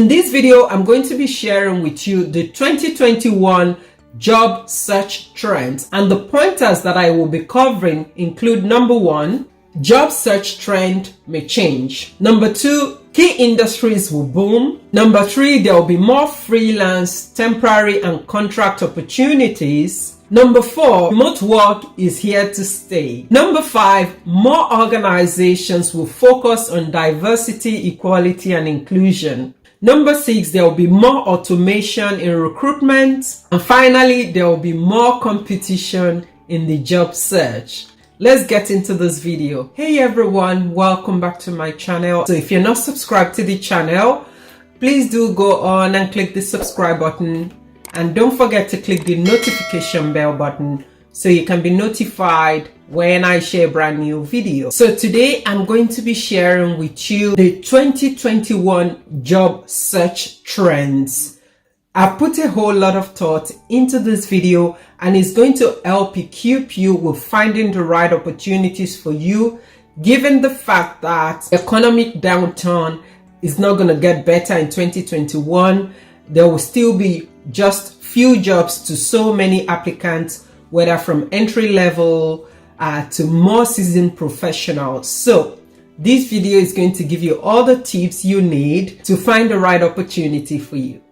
In this video, I'm going to be sharing with you the 2021 job search trends, and the pointers that I will be covering include: number 1, job search trend may change. Number 2, key industries will boom. Number 3, there will be more freelance, temporary and contract opportunities. Number 4, remote work is here to stay. Number 5, more organizations will focus on diversity, equality and inclusion. Number 6, there will be more automation in recruitment. And finally, there will be more competition in the job search. Let's get into this video. Hey everyone, welcome back to my channel. So if you're not subscribed to the channel, please do go on and click the subscribe button. And don't forget to click the notification bell button so you can be notified when I share a brand new video. So today I'm going to be sharing with you the 2021 job search trends. I've put a whole lot of thought into this video, and it's going to help equip you with finding the right opportunities for you, given the fact that economic downturn is not going to get better in 2021. There will still be just few jobs to so many applicants, whether from entry level to more seasoned professionals. So this video is going to give you all the tips you need to find the right opportunity for you.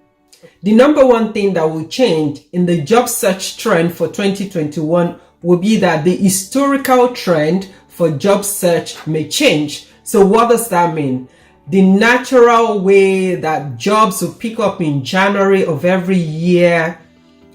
The number one thing that will change in the job search trend for 2021 will be that the historical trend for job search may change. So what does that mean? The natural way that jobs will pick up in January of every year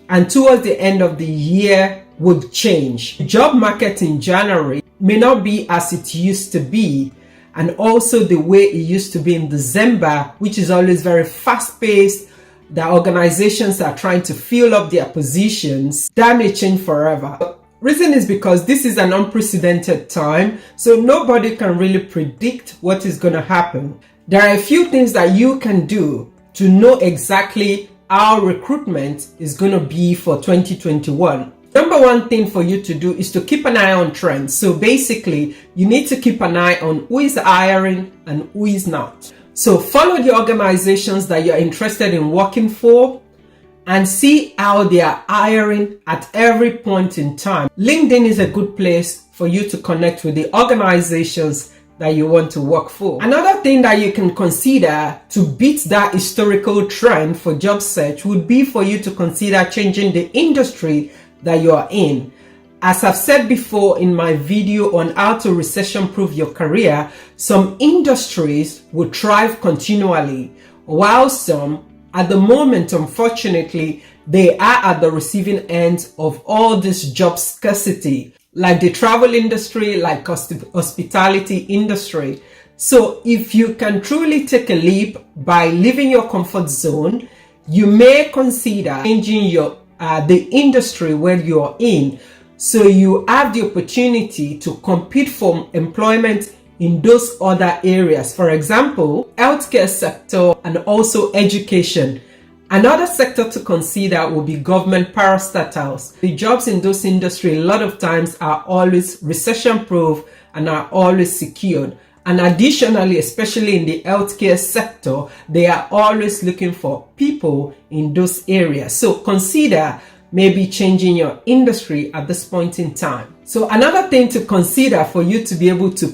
and towards the end of the year would change. The job market in January may not be as it used to be, and also the way it used to be in December, which is always very fast-paced. The organizations are trying to fill up their positions. That may change forever. Reason is because this is an unprecedented time, so nobody can really predict what is going to happen. There are a few things that you can do to know exactly how recruitment is going to be for 2021. Number one thing for you to do is to keep an eye on trends. So basically, you need to keep an eye on who is hiring and who is not. So follow the organizations that you're interested in working for and see how they are hiring at every point in time. LinkedIn is a good place for you to connect with the organizations that you want to work for. Another thing that you can consider to beat that historical trend for job search would be for you to consider changing the industry that you are in. As I've said before in my video on how to recession-proof your career, some industries will thrive continually, while some, at the moment, unfortunately, they are at the receiving end of all this job scarcity, like the travel industry, like hospitality industry. So if you can truly take a leap by leaving your comfort zone, you may consider changing your the industry where you're in, so you have the opportunity to compete for employment in those other areas. For example, healthcare sector and also education. Another sector to consider will be government parastatals. The jobs in those industries a lot of times are always recession-proof and are always secured. And additionally, especially in the healthcare sector, they are always looking for people in those areas. So consider maybe changing your industry at this point in time. So another thing to consider for you to be able to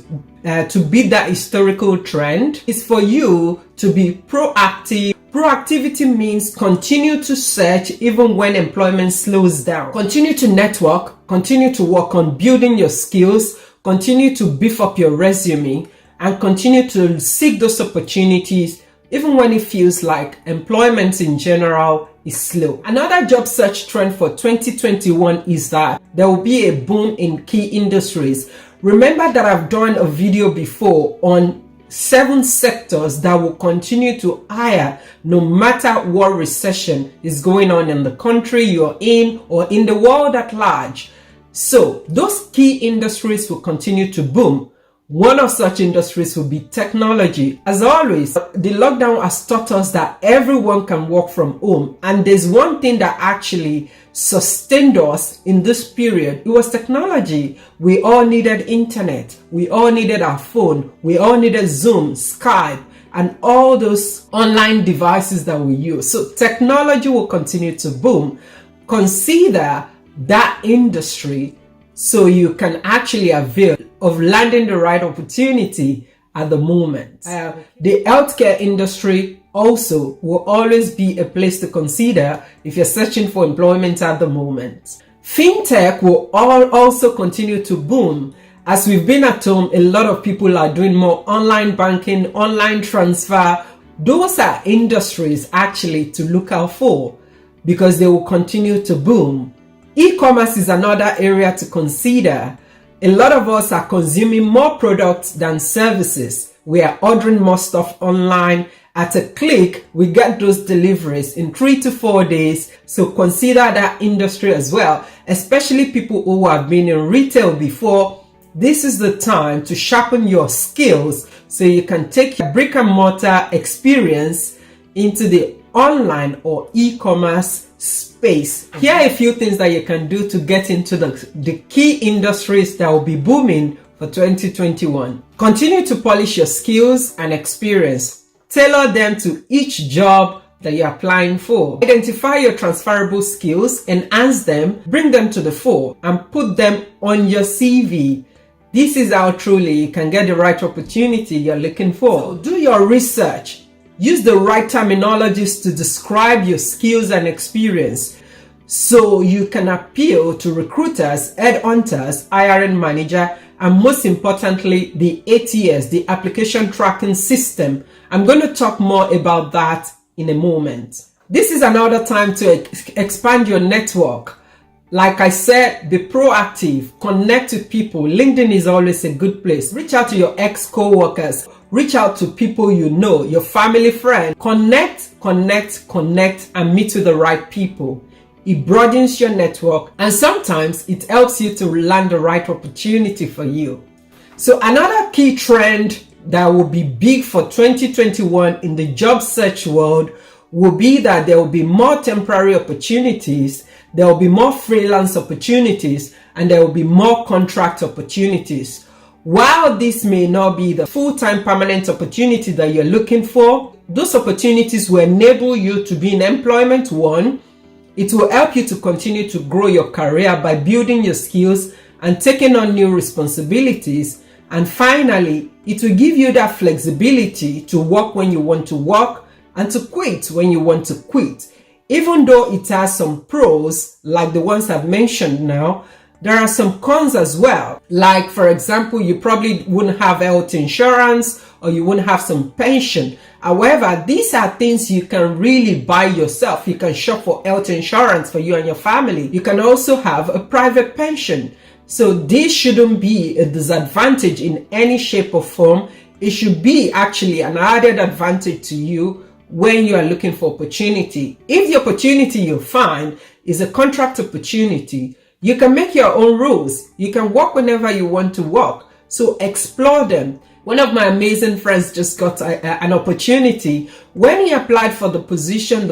beat that historical trend is for you to be proactive. Proactivity means continue to search even when employment slows down. Continue to network, continue to work on building your skills, continue to beef up your resume, and continue to seek those opportunities even when it feels like employment in general is slow. Another job search trend for 2021 is that there will be a boom in key industries. Remember that I've done a video before on 7 sectors that will continue to hire no matter what recession is going on in the country you're in or in the world at large. So those key industries will continue to boom. One of such industries will be technology. As always, the lockdown has taught us that everyone can work from home. And there's one thing that actually sustained us in this period. It was technology. We all needed internet. We all needed our phone. We all needed Zoom, Skype, and all those online devices that we use. So technology will continue to boom. Consider that industry so you can actually avail of landing the right opportunity at the moment. The healthcare industry also will always be a place to consider if you're searching for employment at the moment. Fintech will also continue to boom. As we've been at home, a lot of people are doing more online banking, online transfer. Those are industries actually to look out for because they will continue to boom. E-commerce is another area to consider. A lot of us are consuming more products than services. We are ordering more stuff online. At a click, we get those deliveries in 3 to 4 days. So consider that industry as well, especially people who have been in retail before. This is the time to sharpen your skills so you can take your brick and mortar experience into the online or e-commerce space. Here are a few things that you can do to get into the key industries that will be booming for 2021. Continue to polish your skills and experience. Tailor them to each job that you're applying for. Identify your transferable skills, enhance them, bring them to the fore, and put them on your CV. This is how truly you can get the right opportunity you're looking for. So do your research. Use the right terminologies to describe your skills and experience so you can appeal to recruiters, headhunters, hiring manager, and most importantly, the ATS, the application tracking system. I'm going to talk more about that in a moment. This is another time to expand your network. Like I said, be proactive, connect to people. LinkedIn is always a good place. Reach out to your ex-co-workers. Reach out to people you know, your family, friends. Connect, and meet with the right people. It broadens your network, and sometimes it helps you to land the right opportunity for you. So another key trend that will be big for 2021 in the job search world will be that there will be more temporary opportunities, there will be more freelance opportunities, and there will be more contract opportunities. While this may not be the full-time permanent opportunity that you're looking for, those opportunities will enable you to be in employment. One, it will help you to continue to grow your career by building your skills and taking on new responsibilities. And finally, it will give you that flexibility to work when you want to work and to quit when you want to quit. Even though it has some pros, like the ones I've mentioned now, there are some cons as well. Like, for example, you probably wouldn't have health insurance or you wouldn't have some pension. However, these are things you can really buy yourself. You can shop for health insurance for you and your family. You can also have a private pension. So this shouldn't be a disadvantage in any shape or form. It should be actually an added advantage to you when you are looking for opportunity. If the opportunity you find is a contract opportunity, you can make your own rules. You can work whenever you want to work. So explore them. One of my amazing friends just got an opportunity. When he applied for the position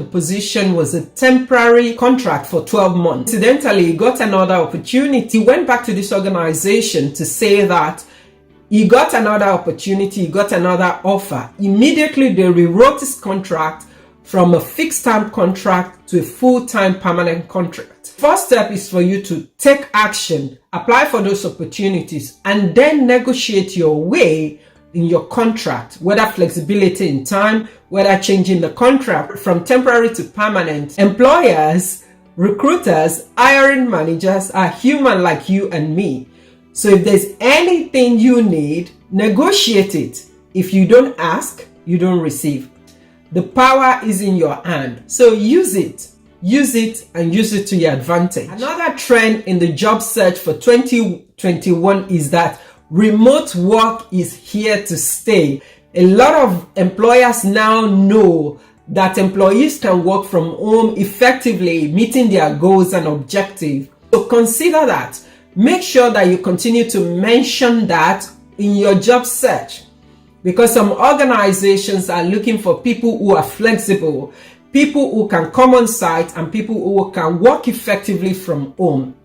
was a temporary contract for 12 months. Incidentally, he got another opportunity. He went back to this organization to say that he got another opportunity, he got another offer. Immediately, they rewrote his contract from a fixed-term contract to a full-time permanent contract. First step is for you to take action, apply for those opportunities, and then negotiate your way in your contract, whether flexibility in time, whether changing the contract from temporary to permanent. Employers, recruiters, hiring managers are human like you and me. So if there's anything you need, negotiate it. If you don't ask, you don't receive. The power is in your hand. So use it, and use it to your advantage. Another trend in the job search for 2021 is that remote work is here to stay. A lot of employers now know that employees can work from home effectively, meeting their goals and objectives. So consider that. Make sure that you continue to mention that in your job search, because some organizations are looking for people who are flexible, people who can come on site, and people who can work effectively from home.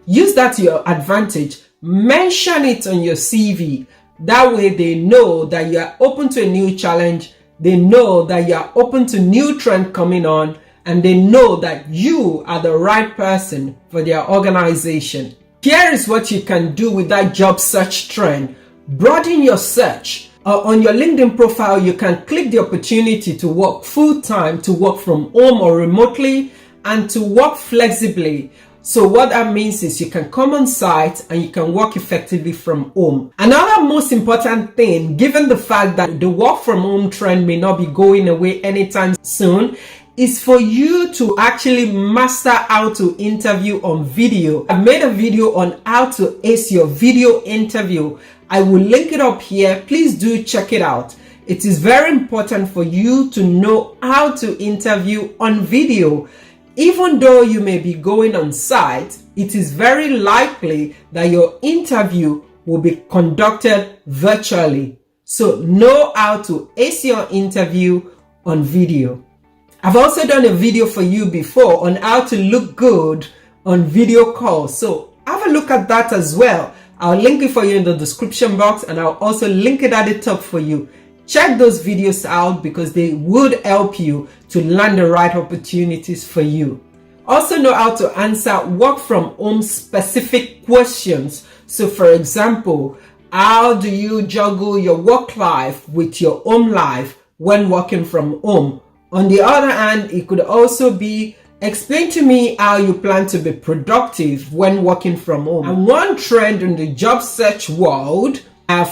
Use that to your advantage. Mention it on your CV. That way they know that you are open to a new challenge they know that you are open to new trend coming on, and they know that you are the right person for their organization. Here is what you can do with that job search trend. Broaden your search. On your LinkedIn profile, you can click the opportunity to work full-time, to work from home or remotely, and to work flexibly. So what that means is you can come on site and you can work effectively from home. Another most important thing, given the fact that the work from home trend may not be going away anytime soon, is for you to actually master how to interview on video. I made a video on how to ace your video interview. I will link it up here. Please do check it out. It is very important for you to know how to interview on video. Even though you may be going on site, it is very likely that your interview will be conducted virtually. So know how to ace your interview on video. I've also done a video for you before on how to look good on video calls. So have a look at that as well. I'll link it for you in the description box, and I'll also link it at the top for you. Check those videos out because they would help you to land the right opportunities for you. Also know how to answer work from home specific questions. So for example, how do you juggle your work life with your home life when working from home? On the other hand, it could also be, explain to me how you plan to be productive when working from home. And one trend in the job search world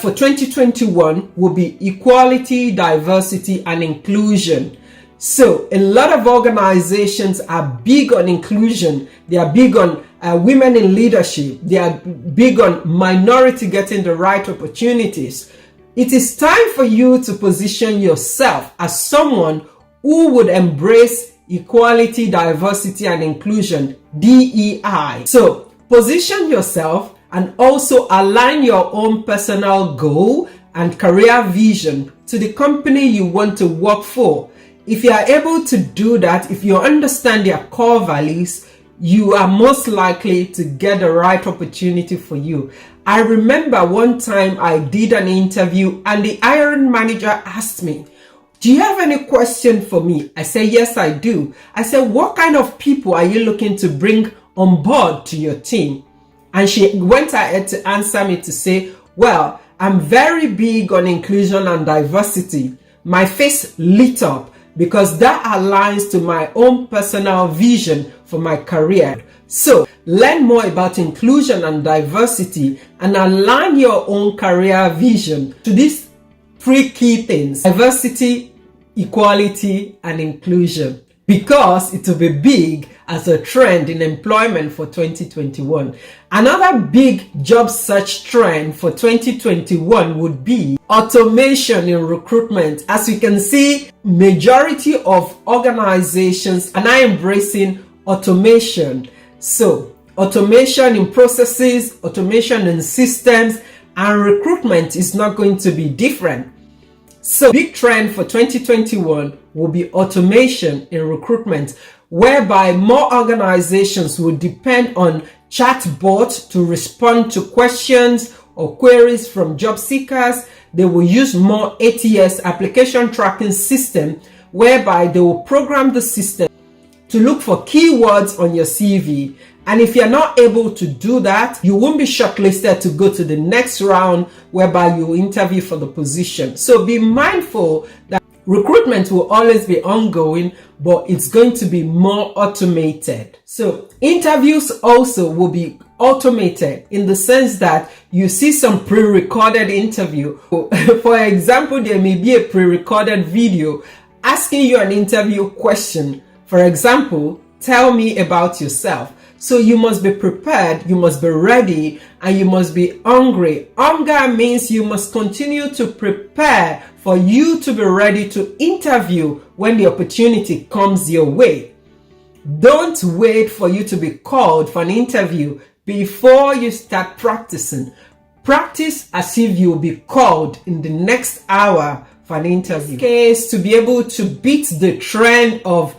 for 2021 will be equality, diversity, and inclusion. So a lot of organizations are big on inclusion. They are big on women in leadership. They are big on minority getting the right opportunities. It is time for you to position yourself as someone who would embrace equality, diversity, and inclusion, DEI. So position yourself and also align your own personal goal and career vision to the company you want to work for. If you are able to do that, if you understand their core values, you are most likely to get the right opportunity for you. I remember one time I did an interview and the hiring manager asked me, "Do you have any question for me?" I said, "Yes, I do." I said, "What kind of people are you looking to bring on board to your team?" And she went ahead to answer me to say, "Well, I'm very big on inclusion and diversity." My face lit up because that aligns to my own personal vision for my career. So learn more about inclusion and diversity and align your own career vision to these three key things: diversity, equality, and inclusion, because it will be big as a trend in employment for 2021. Another big job search trend for 2021 would be automation in recruitment. As you can see, majority of organizations are now embracing automation. So automation in processes, automation in systems, and recruitment is not going to be different. So big trend for 2021 will be automation in recruitment, whereby more organizations will depend on chatbots to respond to questions or queries from job seekers. They will use more ATS, application tracking system, whereby they will program the system to look for keywords on your CV. And if you're not able to do that, you won't be shortlisted to go to the next round whereby you interview for the position. So be mindful that recruitment will always be ongoing, but it's going to be more automated. So interviews also will be automated in the sense that you see some pre-recorded interview. For example, there may be a pre-recorded video asking you an interview question. For example, tell me about yourself. So you must be prepared, you must be ready, and you must be hungry. Hunger means you must continue to prepare for you to be ready to interview when the opportunity comes your way. Don't wait for you to be called for an interview before you start practicing. Practice as if you'll be called in the next hour for an interview. In this case, to be able to beat the trend of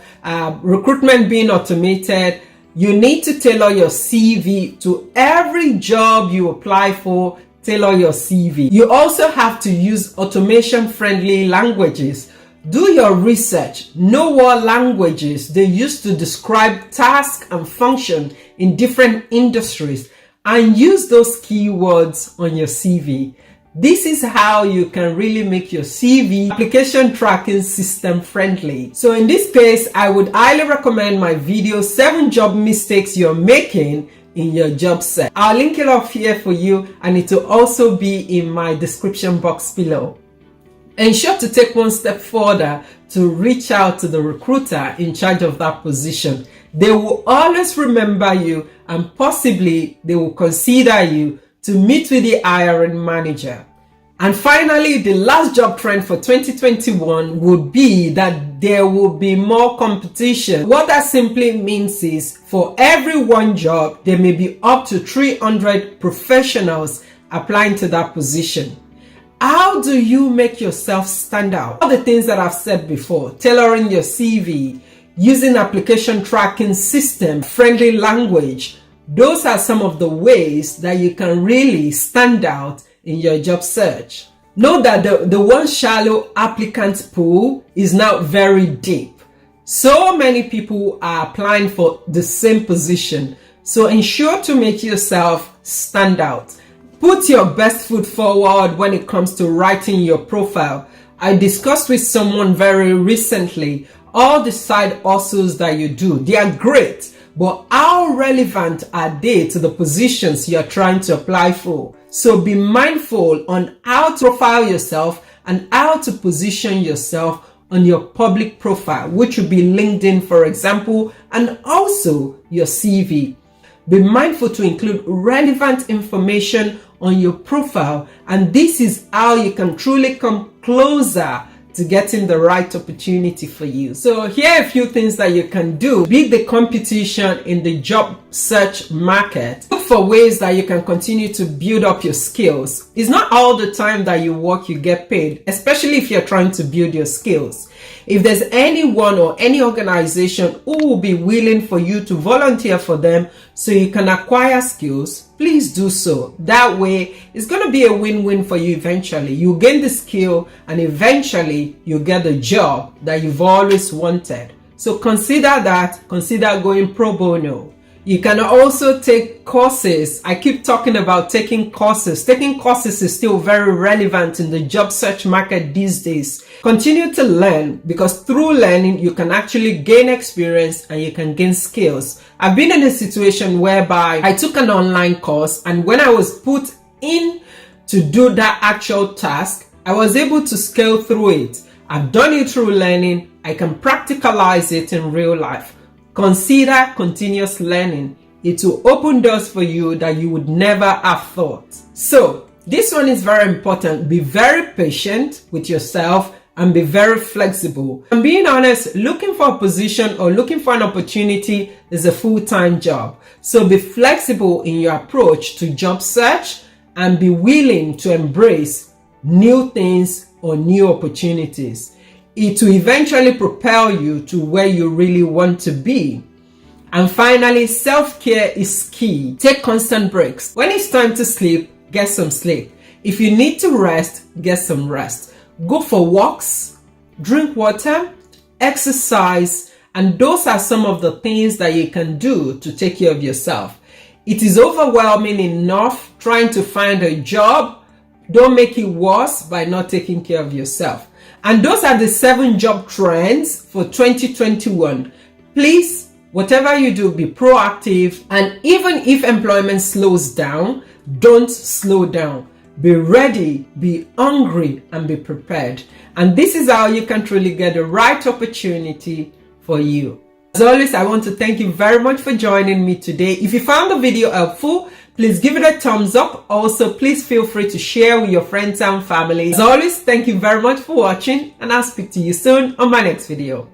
recruitment being automated, you need to tailor your CV to every job you apply for. Tailor your CV. You also have to use automation-friendly languages Do your research. Know what languages they use to describe tasks and function in different industries, and use those keywords on your CV. This is how you can really make your CV application tracking system friendly. So in this case, I would highly recommend my video 7 job mistakes you're making in your job search. I'll link it up here for you, and it will also be in my description box below. Ensure to take one step further to reach out to the recruiter in charge of that position. They will always remember you, and possibly they will consider you to meet with the hiring manager. And finally, the last job trend for 2021 would be that there will be more competition. What that simply means is for every one job, there may be up to 300 professionals applying to that position. How do you make yourself stand out? All the things that I've said before: tailoring your CV, using application tracking system, friendly language. Those are some of the ways that you can really stand out in your job search. Know that the once shallow applicant pool is now very deep. So many people are applying for the same position. So ensure to make yourself stand out. Put your best foot forward when it comes to writing your profile. I discussed with someone very recently all the side hustles that you do. They are great, but how relevant are they to the positions you're trying to apply for? So be mindful on how to profile yourself and how to position yourself on your public profile, which would be LinkedIn, for example, and also your CV. Be mindful to include relevant information on your profile, and this is how you can truly come closer to getting the right opportunity for you. So here are a few things that you can do. Beat the competition in the job search market. Look for ways that you can continue to build up your skills. It's not all the time that you work you get paid, especially if you're trying to build your skills. If there's anyone or any organization who will be willing for you to volunteer for them so you can acquire skills, please do so. That way, it's going to be a win-win for you eventually. You gain the skill, and eventually you get the job that you've always wanted. So consider that. Consider going pro bono. You can also take courses. I keep talking about taking courses. Taking courses is still very relevant in the job search market these days. Continue to learn, because through learning, you can actually gain experience and you can gain skills. I've been in a situation whereby I took an online course, and when I was put in to do that actual task, I was able to scale through it. I've done it through learning. I can practicalize it in real life. Consider continuous learning. It will open doors for you that you would never have thought. So this one is very important. Be very patient with yourself and be very flexible. And being honest, looking for a position or looking for an opportunity is a full-time job. So be flexible in your approach to job search and be willing to embrace new things or new opportunities. It will eventually propel you to where you really want to be. And finally, self-care is key. Take constant breaks. When it's time to sleep, get some sleep. If you need to rest, get some rest. Go for walks, drink water, exercise, and those are some of the things that you can do to take care of yourself. It is overwhelming enough trying to find a job. Don't make it worse by not taking care of yourself. And those are the 7 job trends for 2021. Please, whatever you do, be proactive. And even if employment slows down, don't slow down. Be ready, be hungry, and be prepared. And this is how you can truly get the right opportunity for you. As always, I want to thank you very much for joining me today. If you found the video helpful, please give it a thumbs up. Also, please feel free to share with your friends and family. As always, thank you very much for watching, and I'll speak to you soon on my next video.